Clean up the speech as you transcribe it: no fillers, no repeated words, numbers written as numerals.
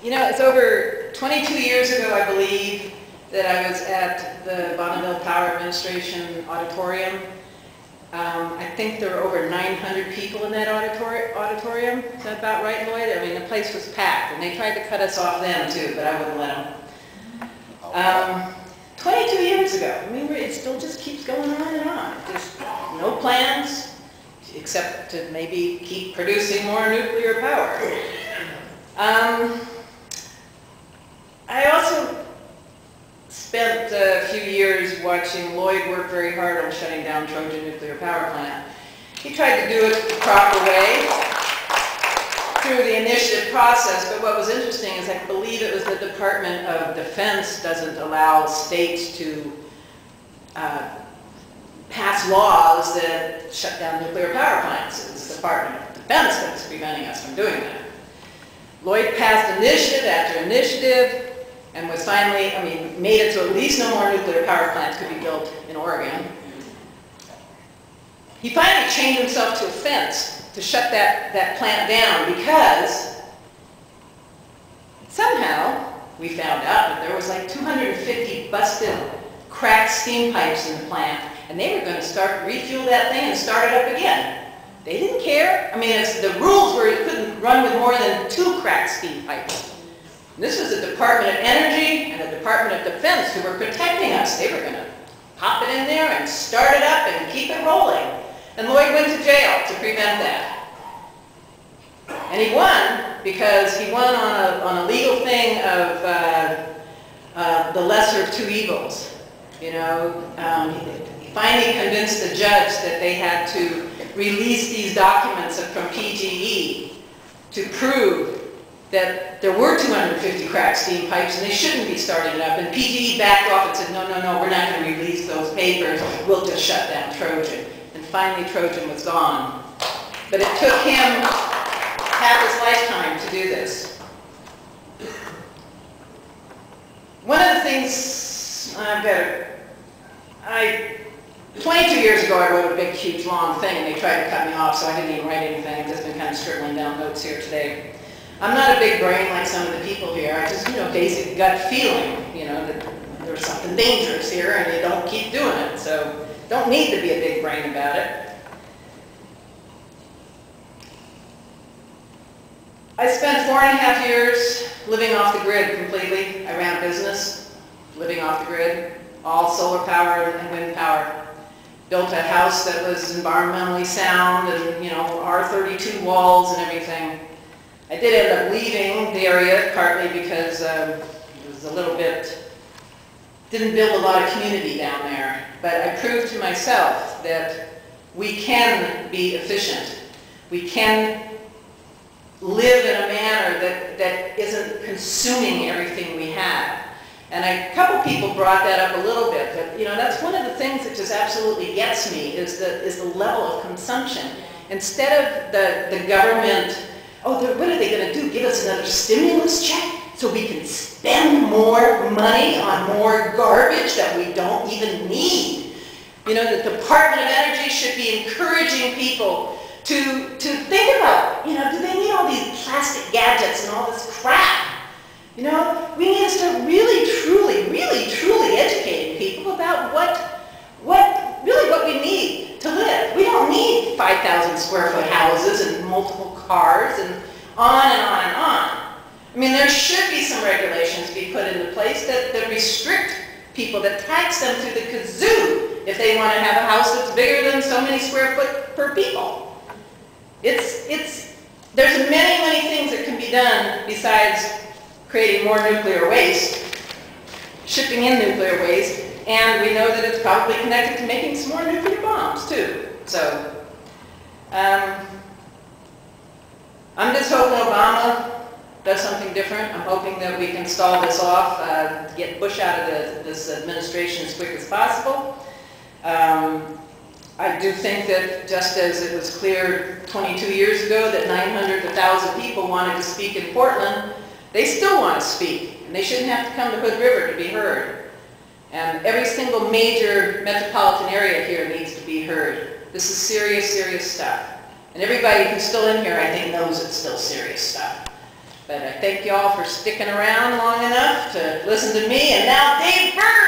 You know, it's over 22 years ago, I believe, that I was at the Bonneville Power Administration auditorium. I think there were over 900 people in that auditorium. Is that about right, Lloyd? I mean, the place was packed, and they tried to cut us off then, too, but I wouldn't let them. 22 years ago. I mean, it still just keeps going on and on. Just no plans, except to maybe keep producing more nuclear power. I also spent a few years watching Lloyd work very hard on shutting down Trojan nuclear power plant. He tried to do it the proper way through the initiative process, but what was interesting is I believe it was the Department of Defense doesn't allow states to pass laws that shut down nuclear power plants. It's the Department of Defense that's preventing us from doing that. Lloyd passed initiative after initiative and was finally, made it so at least no more nuclear power plants could be built in Oregon. He finally chained himself to a fence to shut that plant down because somehow we found out that there was like 250 busted, cracked steam pipes in the plant, and they were going to start refuel that thing and start it up again. They didn't care. I mean, the rules were it couldn't run with more than 2 cracked steam pipes. And this was the Department of Energy and the Department of Defense who were protecting us. They were going to pop it in there and start it up and keep it rolling. And Lloyd went to jail to prevent that. And he won because he won on a legal thing of the lesser of 2 evils. You know, he finally convinced the judge that they had to release these documents from PGE to prove that there were 250 cracked steam pipes and they shouldn't be starting it up. And PGE backed off and said, no, no, no, we're not going to release those papers. We'll just shut down Trojan. And finally, Trojan was gone. But it took him half his lifetime to do this. One of the things, 22 years ago I wrote a big, huge, long thing and they tried to cut me off, so I didn't even write anything. I've just been kind of scribbling down notes here today. I'm not a big brain like some of the people here. I just, basic gut feeling, that there's something dangerous here and you don't keep doing it. So don't need to be a big brain about it. I spent 4.5 years living off the grid completely. I ran a business living off the grid, all solar power and wind power. Built a house that was environmentally sound and, R32 walls and everything. I did end up leaving the area partly because it was a little bit, didn't build a lot of community down there. But I proved to myself that we can be efficient. We can live in a manner that isn't consuming everything we have. And a couple people brought that up a little bit, but that's one of the things that just absolutely gets me is the level of consumption. Instead of the government, oh, what are they going to do? Give us another stimulus check so we can spend more money on more garbage that we don't even need. The Department of Energy should be encouraging people to think about, do they need all these plastic gadgets and all this crap? We need to start really, truly educating people about what we need to live. We don't need 5,000 square foot houses and multiple cars and on and on and on. There should be some regulations be put into place that restrict people, that tax them to the kazoo if they want to have a house that's bigger than so many square foot per people. There's many things that can be done besides creating more nuclear waste, shipping in nuclear waste, and we know that it's probably connected to making some more nuclear bombs too. So, I'm just hoping Obama does something different. I'm hoping that we can stall this off, get Bush out of this administration as quick as possible. I do think that just as it was clear 22 years ago that 900 to 1,000 people wanted to speak in Portland, they still want to speak, and they shouldn't have to come to Hood River to be heard. And every single major metropolitan area here needs to be heard. This is serious, serious stuff. And everybody who's still in here, I think, knows it's still serious stuff. But I thank you all for sticking around long enough to listen to me. And now Dave Bird!